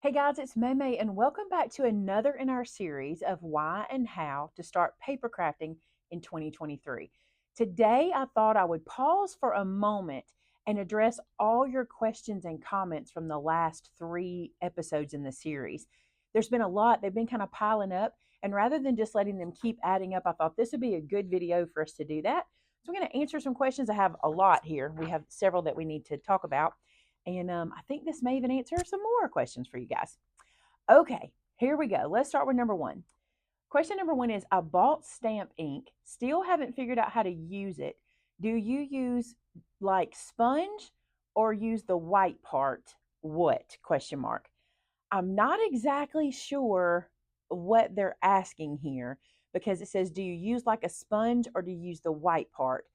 Hey guys, it's Maymay, and welcome back to another in our series of why and how to start paper crafting in 2023. Today, I thought I would pause for a moment and address all your questions and comments from the last 3 episodes in the series. There's been a lot, they've been kind of piling up, and rather than just letting them keep adding up, I thought this would be a good video for us to do that. So, I'm going to answer some questions. I have a lot here, we have several that we need to talk about. And I think this may even answer some more questions for you guys. Okay, here we go. Let's start with number one. Question number one is I bought stamp ink, still haven't figured out how to use it. Do you use like sponge or use the white part? What? Question mark. I'm not exactly sure what they're asking here because it says, do you use like a sponge or do you use the white part?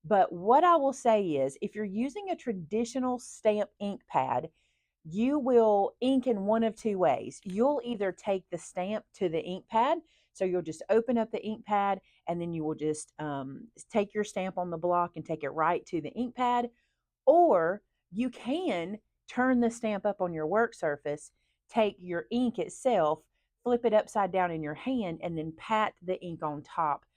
But what I will say is, if you're using a traditional stamp ink pad, you will ink in one of two ways. You'll either take the stamp to the ink pad, so you'll just open up the ink pad and then you will just take your stamp on the block and take it right to the ink pad, or you can turn the stamp up on your work surface, take your ink itself, flip it upside down in your hand, and then pat the ink on top.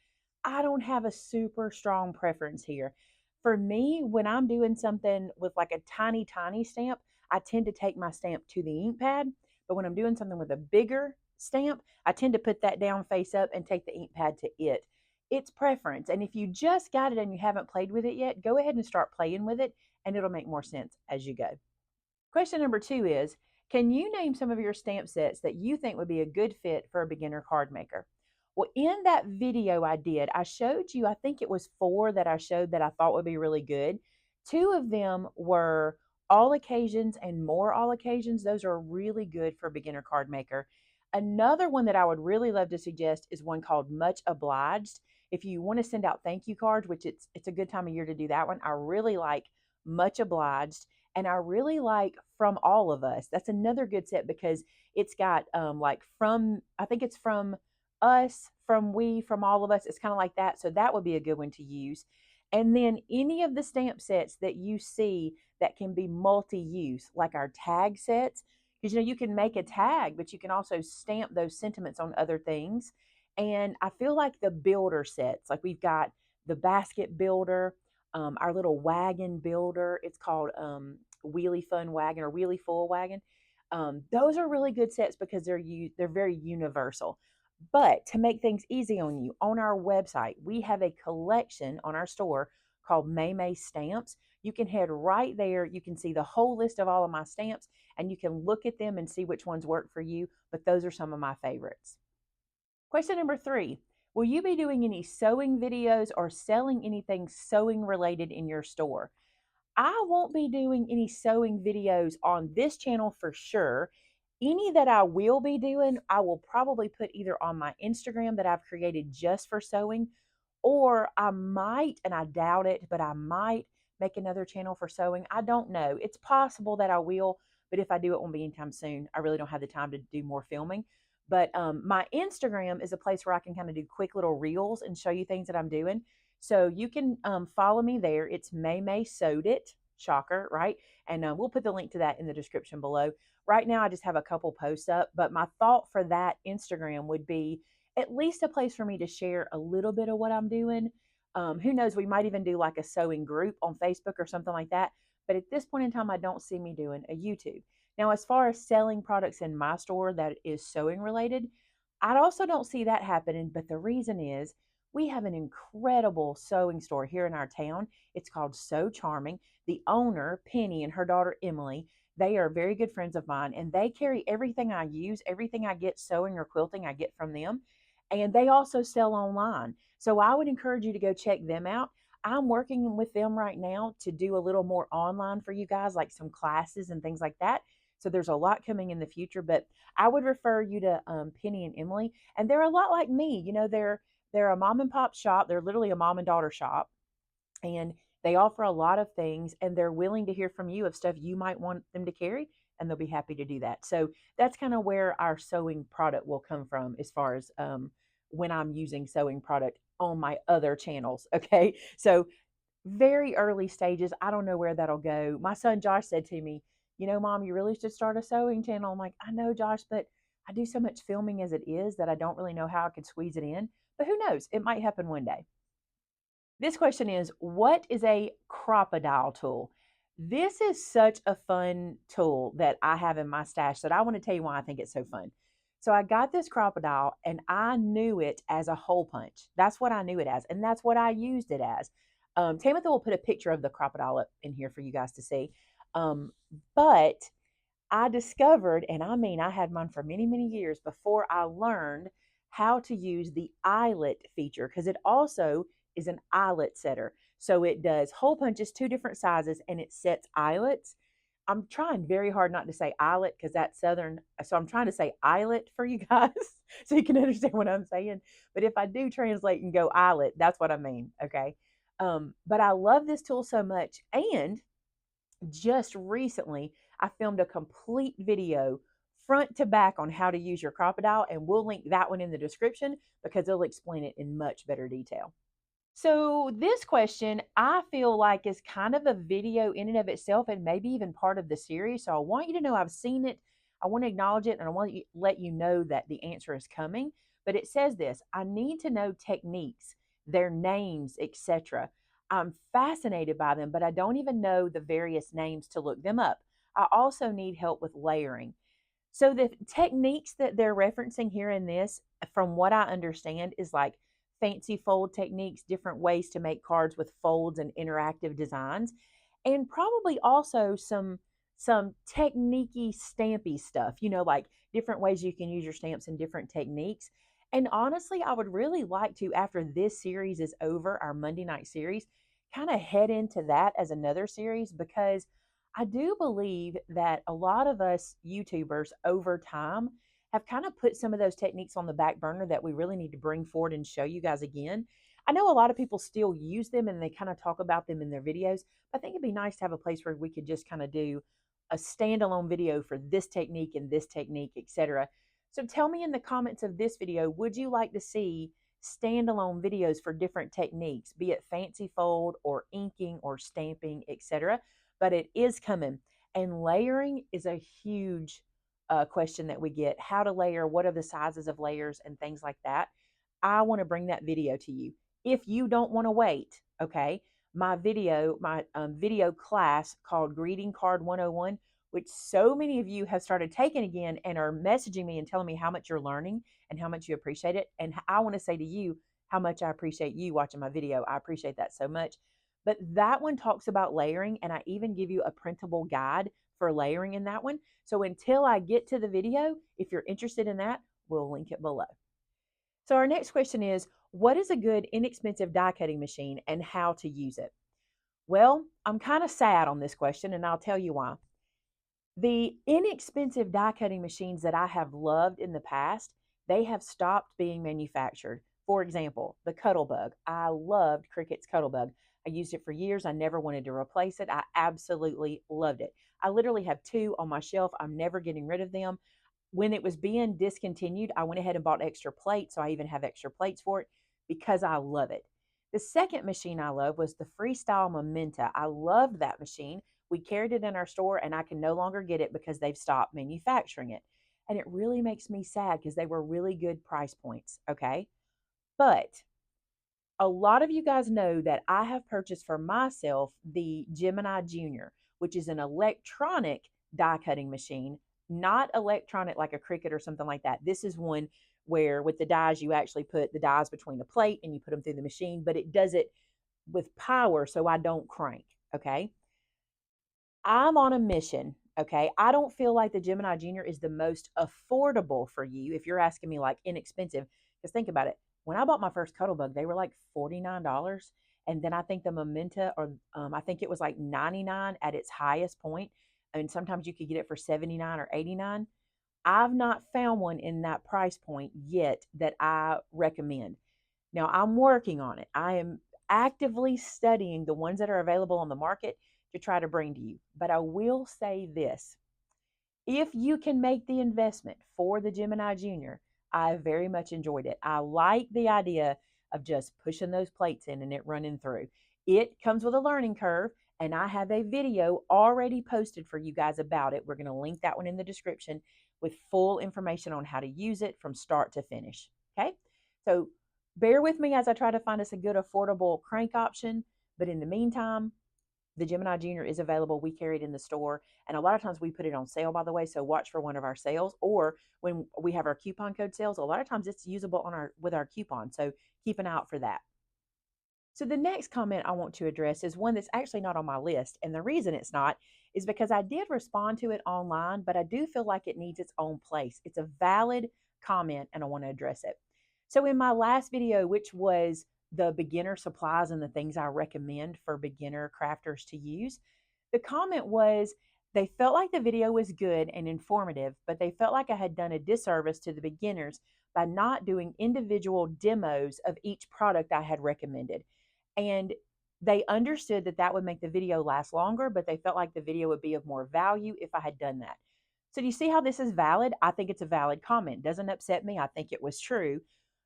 I don't have a super strong preference here. For me, when I'm doing something with like a tiny, tiny stamp, I tend to take my stamp to the ink pad. But when I'm doing something with a bigger stamp, I tend to put that down face up and take the ink pad to it. It's preference. And if you just got it and you haven't played with it yet, go ahead and start playing with it, and it'll make more sense as you go. Question number two is, can you name some of your stamp sets that you think would be a good fit for a beginner card maker? Well, in that video I did, I showed you, I think it was 4 that I showed that I thought would be really good. 2 of them were All Occasions and More All Occasions. Those are really good for a beginner card maker. Another one that I would really love to suggest is one called Much Obliged. If you want to send out thank you cards, which it's a good time of year to do that one, I really like Much Obliged. And I really like From All of Us. That's another good set because it's got like from, I think it's from us, from we, from all of us. It's kind of like that. So that would be a good one to use. And then any of the stamp sets that you see that can be multi-use, like our tag sets, because you can make a tag, but you can also stamp those sentiments on other things. And I feel like the builder sets, like we've got the basket builder, our little wagon builder. It's called Wheelie Fun Wagon or Wheelie Full Wagon. Those are really good sets because they're very universal. But to make things easy on you, on our website, we have a collection on our store called Maymay Stamps. You can head right there. You can see the whole list of all of my stamps and you can look at them and see which ones work for you. But those are some of my favorites. Question number 3. Will you be doing any sewing videos or selling anything sewing related in your store? I won't be doing any sewing videos on this channel for sure. Any that I will be doing, I will probably put either on my Instagram that I've created just for sewing, or I might, and I doubt it, but I might make another channel for sewing. I don't know. It's possible that I will, but if I do, it won't be anytime soon. I really don't have the time to do more filming. But my Instagram is a place where I can kind of do quick little reels and show you things that I'm doing. So you can follow me there. It's Maymay Sewed It. Shocker, right? And we'll put the link to that in the description below. Right now, I just have a couple posts up, but my thought for that Instagram would be at least a place for me to share a little bit of what I'm doing. Who knows? We might even do like a sewing group on Facebook or something like that. But at this point in time, I don't see me doing a YouTube. Now, as far as selling products in my store that is sewing related, I also don't see that happening. But the reason is we have an incredible sewing store here in our town. It's called So Charming. The owner, Penny, and her daughter, Emily, they are very good friends of mine, and they carry everything I use, everything I get sewing or quilting, I get from them. And they also sell online. So I would encourage you to go check them out. I'm working with them right now to do a little more online for you guys, like some classes and things like that. So there's a lot coming in the future, but I would refer you to Penny and Emily. And they're a lot like me. They're a mom and pop shop. They're literally a mom and daughter shop. And they offer a lot of things, and they're willing to hear from you of stuff you might want them to carry, and they'll be happy to do that. So that's kind of where our sewing product will come from as far as when I'm using sewing product on my other channels. Okay. So very early stages. I don't know where that'll go. My son Josh said to me, Mom, you really should start a sewing channel. I'm like, I know, Josh, but I do so much filming as it is that I don't really know how I could squeeze it in. But who knows? It might happen one day. This question is, what is a Crocodile tool? This is such a fun tool that I have in my stash that I want to tell you why I think it's so fun. So I got this Crocodile and I knew it as a hole punch. That's what I knew it as, and that's what I used it as. Tamitha will put a picture of the Crocodile up in here for you guys to see. Um, but I discovered, and I mean, I had mine for many, many years before I learned how to use the eyelet feature because it also is an eyelet setter. So it does hole punches, two different sizes, and it sets eyelets. I'm trying very hard not to say eyelet because that's Southern. So I'm trying to say eyelet for you guys so you can understand what I'm saying. But if I do translate and go eyelet, that's what I mean. Okay. But I love this tool so much. And just recently, I filmed a complete video front to back on how to use your Crocodile, and we'll link that one in the description because it'll explain it in much better detail. So, this question I feel like is kind of a video in and of itself and maybe even part of the series. So, I want you to know I've seen it, I want to acknowledge it, and I want to let you know that the answer is coming. But it says this: I need to know techniques, their names, etc. I'm fascinated by them, but I don't even know the various names to look them up. I also need help with layering. So the techniques that they're referencing here in this, from what I understand, is like fancy fold techniques, different ways to make cards with folds and interactive designs, and probably also some techniquey stampy stuff, like different ways you can use your stamps and different techniques. And honestly, I would really like to, after this series is over, our Monday night series, kind of head into that as another series because I do believe that a lot of us YouTubers over time have kind of put some of those techniques on the back burner that we really need to bring forward and show you guys again. I know a lot of people still use them and they kind of talk about them in their videos, but I think it'd be nice to have a place where we could just kind of do a standalone video for this technique, etc. So tell me in the comments of this video, would you like to see standalone videos for different techniques, be it fancy fold or inking or stamping, etc.? But it is coming. And layering is a huge question that we get: how to layer, what are the sizes of layers, and things like that. I want to bring that video to you. If you don't want to wait, okay, my video class called Greeting Card 101, which so many of you have started taking again and are messaging me and telling me how much you're learning and how much you appreciate it. And I want to say to you how much I appreciate you watching my video. I appreciate that so much. But that one talks about layering, and I even give you a printable guide for layering in that one. So until I get to the video, if you're interested in that, we'll link it below. So our next question is, what is a good inexpensive die cutting machine and how to use it? Well, I'm kind of sad on this question, and I'll tell you why. The inexpensive die cutting machines that I have loved in the past, they have stopped being manufactured. For example, the Cuttlebug. I loved Cricut's Cuttlebug. I used it for years. I never wanted to replace it. I absolutely loved it. I literally have two on my shelf. I'm never getting rid of them. When it was being discontinued, I went ahead and bought extra plates. So I even have extra plates for it because I love it. The second machine I love was the Freestyle Mementa. I loved that machine. We carried it in our store and I can no longer get it because they've stopped manufacturing it. And it really makes me sad because they were really good price points. Okay. But a lot of you guys know that I have purchased for myself the Gemini Junior, which is an electronic die cutting machine, not electronic like a Cricut or something like that. This is one where with the dies, you actually put the dies between the plate and you put them through the machine, but it does it with power so I don't crank. Okay. I'm on a mission. Okay. I don't feel like the Gemini Junior is the most affordable for you if you're asking me like inexpensive. Because think about it. When I bought my first Cuttlebug, they were like $49. And then I think the Mementa, or I think it was like 99 at its highest point. And sometimes you could get it for 79 or 89. I've not found one in that price point yet that I recommend. Now I'm working on it. I am actively studying the ones that are available on the market to try to bring to you. But I will say this: if you can make the investment for the Gemini Junior, I very much enjoyed it. I like the idea of just pushing those plates in and it running through. It comes with a learning curve, And I have a video already posted for you guys about it. We're going to link that one in the description with full information on how to use it from start to finish. Okay. So bear with me as I try to find us a good, affordable crank option. But in the meantime, the Gemini Junior is available. We carry it in the store. And a lot of times we put it on sale, by the way. So watch for one of our sales. Or when we have our coupon code sales, a lot of times it's usable on our with our coupon. So keep an eye out for that. So the next comment I want to address is one that's actually not on my list. And the reason it's not is because I did respond to it online, but I do feel like it needs its own place. It's a valid comment and I want to address it. So in my last video, which was the beginner supplies and the things I recommend for beginner crafters to use, the comment was they felt like the video was good and informative, but they felt like I had done a disservice to the beginners by not doing individual demos of each product I had recommended. And they understood that that would make the video last longer, but they felt like the video would be of more value if I had done that. So do you see how this is valid? I think it's a valid comment. Doesn't upset me. I think it was true.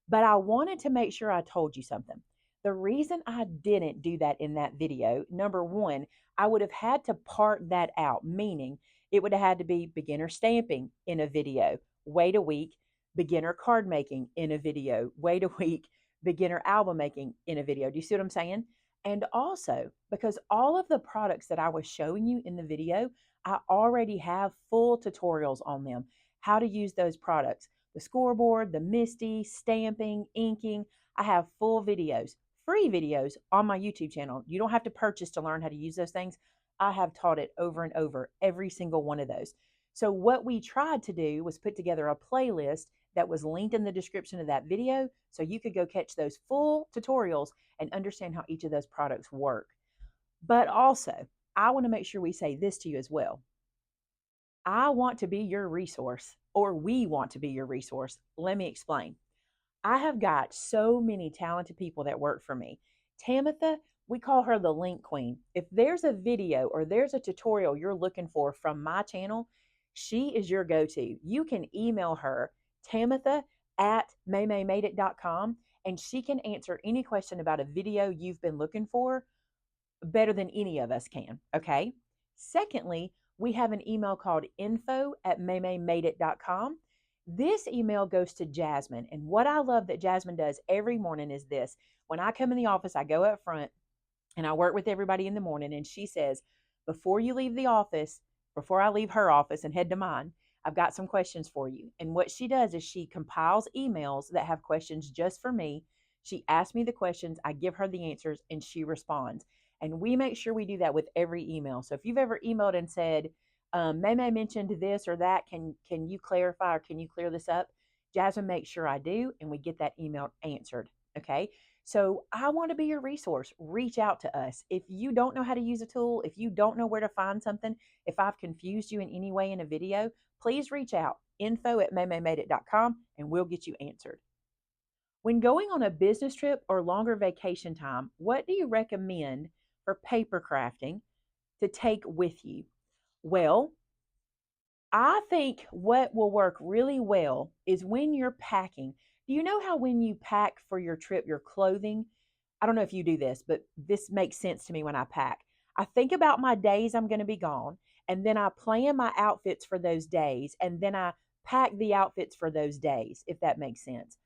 But I wanted to make sure I told you something. The reason I didn't do that in that video, number one, I would have had to part that out, meaning it would have had to be beginner stamping in a video, wait a week, beginner card making in a video, wait a week, beginner album making in a video. Do you see what I'm saying? And also, because all of the products that I was showing you in the video, I already have full tutorials on them, how to use those products, the scoreboard, the MISTI, stamping, inking. I have full videos, free videos on my YouTube channel. You don't have to purchase to learn how to use those things. I have taught it over and over, every single one of those. So what we tried to do was put together a playlist that was linked in the description of that video so you could go catch those full tutorials and understand how each of those products work. But also, I want to make sure we say this to you as well. I want to be your resource, or we want to be your resource. Let me explain. I have got so many talented people that work for me. Tamitha, we call her the link queen. If there's a video or there's a tutorial you're looking for from my channel, she is your go-to. You can email her, Tamitha at MaymayMadeIt.com, and she can answer any question about a video you've been looking for better than any of us can. Okay. Secondly, we have an email called info@MaymayMadeIt.com. This email goes to Jasmine. And what I love that Jasmine does every morning is this. When I come in the office, I go up front and I work with everybody in the morning. And she says, before you leave the office, before I leave her office and head to mine, I've got some questions for you. And what she does is she compiles emails that have questions just for me. She asks me the questions, I give her the answers, and she responds. And we make sure we do that with every email. So if you've ever emailed and said, Maymay mentioned this or that, can you clarify or can you clear this up? Jasmine makes sure I do, and we get that email answered. Okay. So I want to be your resource. Reach out to us. If you don't know how to use a tool, if you don't know where to find something, if I've confused you in any way in a video, please reach out. info@MaymayMadeIt.com and we'll get you answered. When going on a business trip or longer vacation time, what do you recommend for paper crafting to take with you? Well, I think what will work really well is when you're packing. Do you know how when you pack for your trip, your clothing? I don't know if you do this, but this makes sense to me when I pack. I think about my days I'm going to be gone, and then I plan my outfits for those days, and then I pack the outfits for those days, if that makes sense.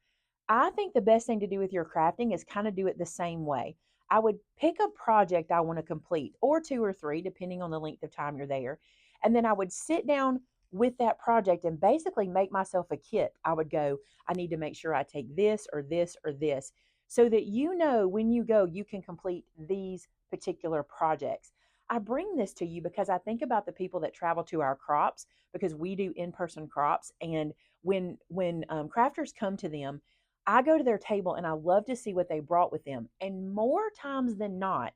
I think the best thing to do with your crafting is kind of do it the same way. I would pick a project I want to complete, or two or three, depending on the length of time you're there. And then I would sit down with that project and basically make myself a kit. I would go, I need to make sure I take this or this or this so that you know when you go, you can complete these particular projects. I bring this to you because I think about the people that travel to our crops because we do in-person crops. And when crafters come to them, I go to their table and I love to see what they brought with them. And more times than not,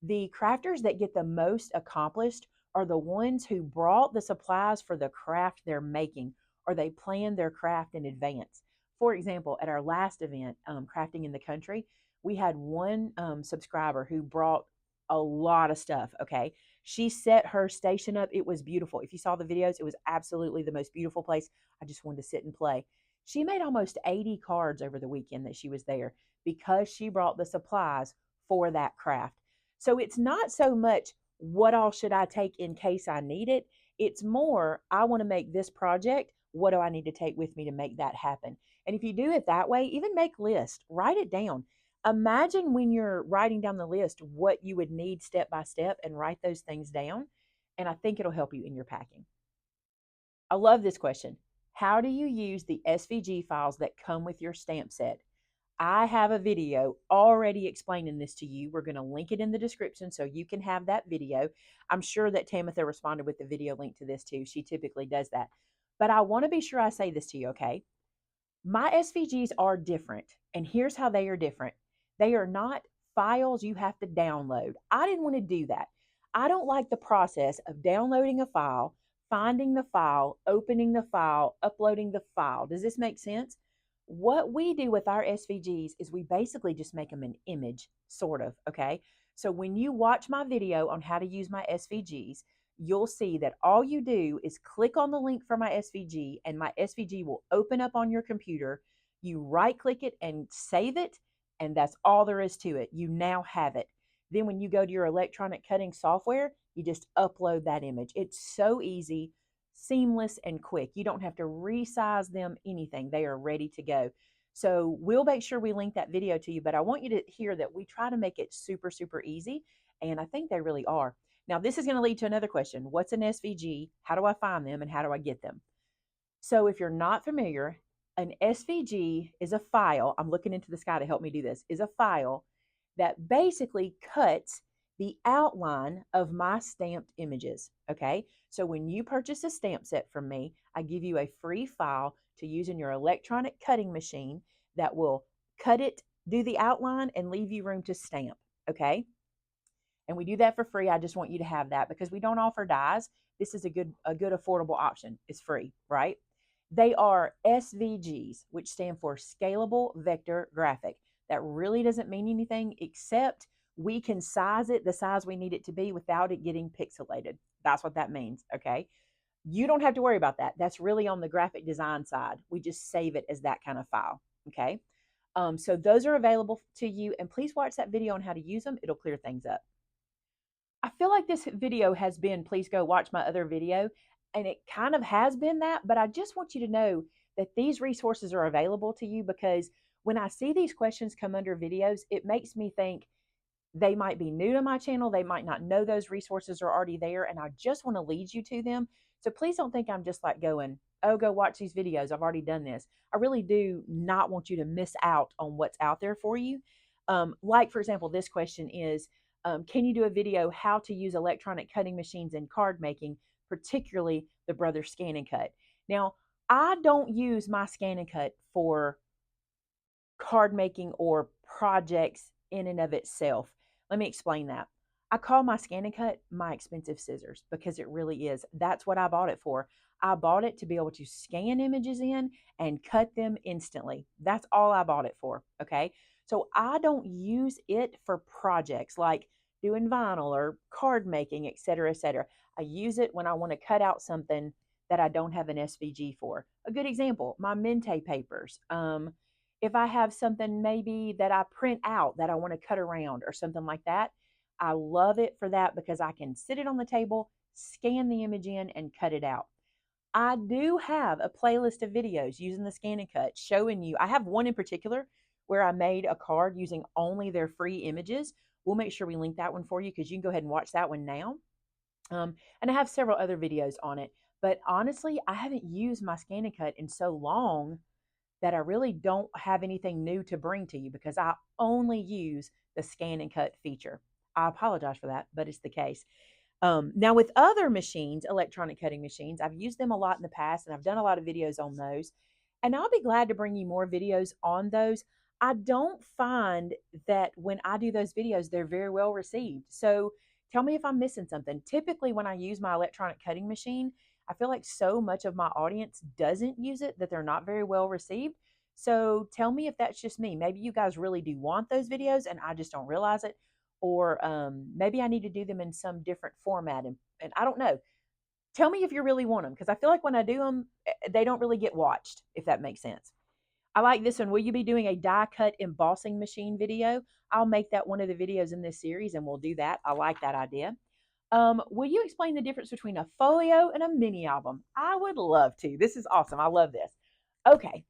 the crafters that get the most accomplished are the ones who brought the supplies for the craft they're making, or they planned their craft in advance. For example, at our last event, Crafting in the Country, we had one subscriber who brought a lot of stuff. Okay. She set her station up. It was beautiful. If you saw the videos, it was absolutely the most beautiful place. I just wanted to sit and play. She made almost 80 cards over the weekend that she was there because she brought the supplies for that craft. So it's not so much what all should I take in case I need it. It's more, I want to make this project. What do I need to take with me to make that happen? And if you do it that way, even make lists, write it down. Imagine when you're writing down the list what you would need step by step and write those things down. And I think it'll help you in your packing. I love this question. How do you use the SVG files that come with your stamp set? I have a video already explaining this to you. We're going to link it in the description so you can have that video. I'm sure that Tamitha responded with the video link to this too. She typically does that. But I want to be sure I say this to you, okay? My SVGs are different, and here's how they are different. They are not files you have to download. I didn't want to do that. I don't like the process of downloading a file, finding the file, opening the file, uploading the file. Does this make sense? What we do with our SVGs is we basically just make them an image, sort of, okay? So when you watch my video on how to use my SVGs, you'll see that all you do is click on the link for my SVG, and my SVG will open up on your computer. You right click it and save it, and that's all there is to it. You now have it. Then when you go to your electronic cutting software, you just upload that image. It's so easy, seamless, and quick. You don't have to resize them, anything. They are ready to go. So we'll make sure we link that video to you, but I want you to hear that we try to make it super, super easy, and I think they really are. Now, this is going to lead to another question. What's an SVG? How do I find them, and how do I get them? So if you're not familiar, an SVG is a file. I'm looking into the sky to help me do this. Is a file that basically cuts the outline of my stamped images. Okay. So when you purchase a stamp set from me, I give you a free file to use in your electronic cutting machine that will cut it, do the outline, and leave you room to stamp. Okay. And we do that for free. I just want you to have that because we don't offer dies. This is a good affordable option. It's free, right? They are SVGs, which stand for Scalable Vector Graphic. That really doesn't mean anything except we can size it the size we need it to be without it getting pixelated. That's what that means, okay? You don't have to worry about that. That's really on the graphic design side. We just save it as that kind of file, okay? So those are available to you, and please watch that video on how to use them. It'll clear things up. I feel like this video has been, please go watch my other video. And it kind of has been that, but I just want you to know that these resources are available to you because when I see these questions come under videos, it makes me think they might be new to my channel. They might not know those resources are already there, and I just want to lead you to them. So please don't think I'm just like going, oh, go watch these videos. I've already done this. I really do not want you to miss out on what's out there for you. Like, for example, this question is, can you do a video how to use electronic cutting machines in card making, particularly the Brother Scan and Cut? Now, I don't use my Scan and Cut for card making or projects in and of itself. Let me explain that. I call my Scan and Cut my expensive scissors because it really is. That's what I bought it for. I bought it to be able to scan images in and cut them instantly. That's all I bought it for, okay? So I don't use it for projects like doing vinyl or card making, et cetera, et cetera. I use it when I want to cut out something that I don't have an SVG for. A good example, my Mente papers. If I have something maybe that I print out that I want to cut around or something like that, I love it for that because I can sit it on the table, scan the image in, and cut it out. I do have a playlist of videos using the Scan and Cut showing you. I have one in particular where I made a card using only their free images. We'll make sure we link that one for you because you can go ahead and watch that one now. And I have several other videos on it. But honestly, I haven't used my Scan and Cut in so long that I really don't have anything new to bring to you because I only use the Scan and Cut feature. I apologize for that, but it's the case. Now with other machines, electronic cutting machines, I've used them a lot in the past and I've done a lot of videos on those. And I'll be glad to bring you more videos on those. I don't find that when I do those videos, they're very well received. So tell me if I'm missing something. Typically when I use my electronic cutting machine, I feel like so much of my audience doesn't use it that they're not very well received. So tell me if that's just me. Maybe you guys really do want those videos and I just don't realize it. Or maybe I need to do them in some different format. And I don't know. Tell me if you really want them because I feel like when I do them, they don't really get watched, if that makes sense. I like this one. Will you be doing a die cut embossing machine video? I'll make that one of the videos in this series and we'll do that. I like that idea. Will you explain the difference between a folio and a mini album? I would love to. This is awesome. I love this. Okay.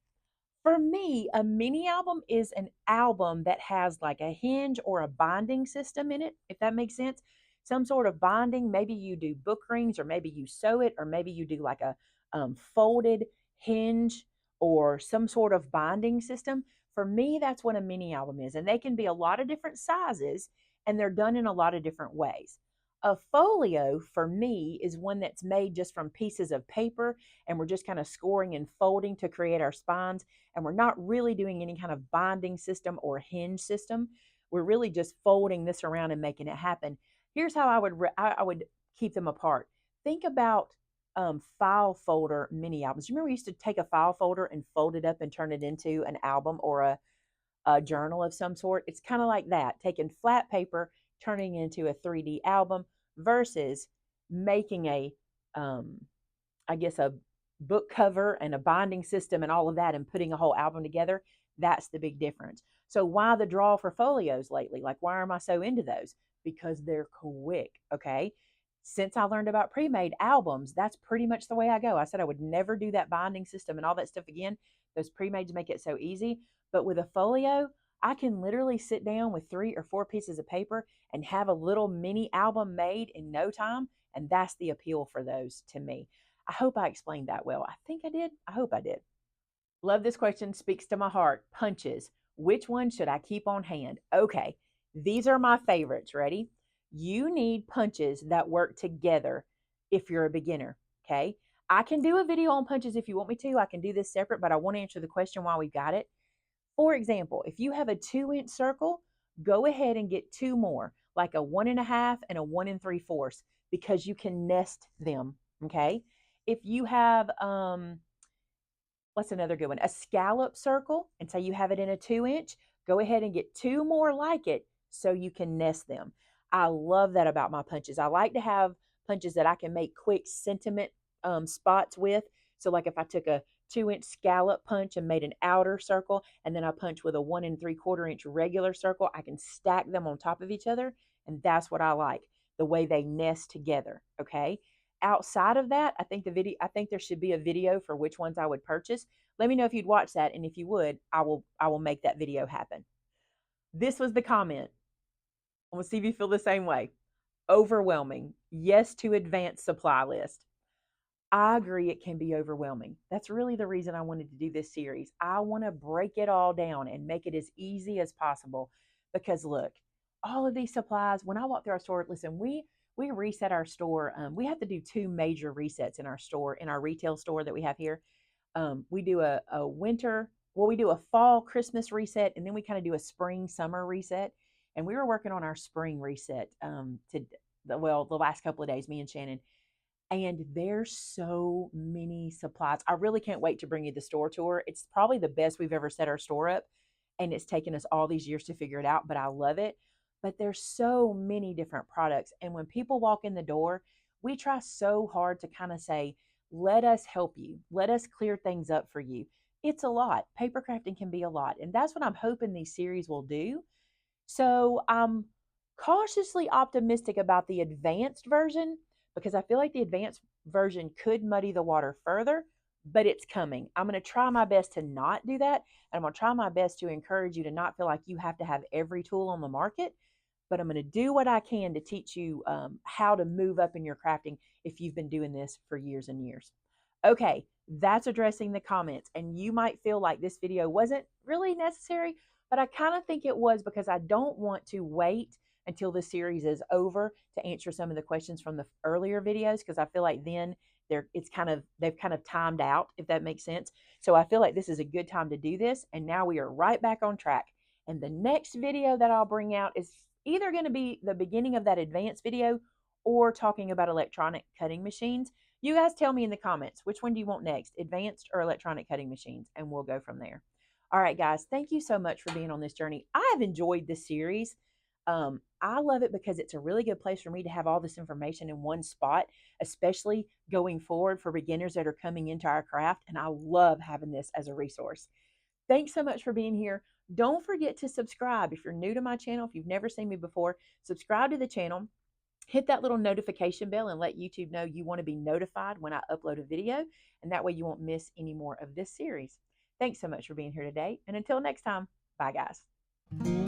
For me, a mini album is an album that has like a hinge or a binding system in it, if that makes sense. Some sort of binding. Maybe you do book rings, or maybe you sew it, or maybe you do like a folded hinge or some sort of binding system. For me, that's what a mini album is. And they can be a lot of different sizes and they're done in a lot of different ways. A folio for me is one that's made just from pieces of paper and we're just kind of scoring and folding to create our spines, and we're not really doing any kind of binding system or hinge system. We're really just folding this around and making it happen. Here's how I would keep them apart. Think about file folder mini albums. You remember we used to take a file folder and fold it up and turn it into an album or a journal of some sort? It's kind of like that, taking flat paper, turning it into a 3D album versus making um, I guess, a book cover and a binding system and all of that and putting a whole album together. That's the big difference. So, why the draw for folios lately? Like, why am I so into those? Because they're quick. Okay. Since I learned about pre made albums, that's pretty much the way I go. I said I would never do that binding system and all that stuff again. Those pre mades make it so easy. But with a folio, I can literally sit down with 3 or 4 pieces of paper and have a little mini album made in no time. And that's the appeal for those to me. I hope I explained that well. I think I did. I hope I did. Love this question. Speaks to my heart. Punches. Which one should I keep on hand? Okay. These are my favorites. Ready? You need punches that work together if you're a beginner. Okay. I can do a video on punches if you want me to. I can do this separate, but I want to answer the question while we've got it. For example, if you have a 2-inch circle, go ahead and get 2 more, like a 1.5 and a 1 3/4, because you can nest them. Okay. If you have what's another good one? A scallop circle, and say you have it in a 2-inch, go ahead and get 2 more like it so you can nest them. I love that about my punches. I like to have punches that I can make quick sentiment spots with. So, like if I took a 2-inch scallop punch and made an outer circle, and then I punch with a 1 3/4 inch regular circle, I can stack them on top of each other, and that's what I like, the way they nest together. Okay. Outside of that, I think there should be a video for which ones I would purchase. Let me know if you'd watch that, and if you would, I will make that video happen. This was the comment. I want to see if you feel the same way. Overwhelming. Yes to advanced supply list. I agree it can be overwhelming. That's really the reason I wanted to do this series. I want to break it all down and make it as easy as possible, because look, all of these supplies, when I walk through our store, listen, we reset our store. We have to do 2 major resets in our store, in our retail store that we have here. We do a winter, well, we do a fall Christmas reset, and then we kind of do a spring summer reset. And we were working on our spring reset the last couple of days, me and Shannon. And there's so many supplies. I really can't wait to bring you the store tour. It's probably the best we've ever set our store up. And it's taken us all these years to figure it out, but I love it. But there's so many different products. And when people walk in the door, we try so hard to kind of say, let us help you. Let us clear things up for you. It's a lot. Paper crafting can be a lot. And that's what I'm hoping these series will do. So I'm cautiously optimistic about the advanced version, because I feel like the advanced version could muddy the water further, but it's coming. I'm going to try my best to not do that. And I'm going to try my best to encourage you to not feel like you have to have every tool on the market, but I'm going to do what I can to teach you how to move up in your crafting if you've been doing this for years and years. Okay, that's addressing the comments. And you might feel like this video wasn't really necessary, but I kind of think it was, because I don't want to wait until the series is over to answer some of the questions from the earlier videos, because I feel like then they've kind of timed out, if that makes sense. So I feel like this is a good time to do this, and now we are right back on track. And the next video that I'll bring out is either going to be the beginning of that advanced video or talking about electronic cutting machines. You guys tell me in the comments, which one do you want next, advanced or electronic cutting machines, and we'll go from there. All right, guys, thank you so much for being on this journey. I have enjoyed this series. I love it because it's a really good place for me to have all this information in one spot, especially going forward for beginners that are coming into our craft. And I love having this as a resource. Thanks so much for being here. Don't forget to subscribe. If you're new to my channel, if you've never seen me before, subscribe to the channel. Hit that little notification bell and let YouTube know you want to be notified when I upload a video, and that way you won't miss any more of this series. Thanks so much for being here today, and until next time, bye guys.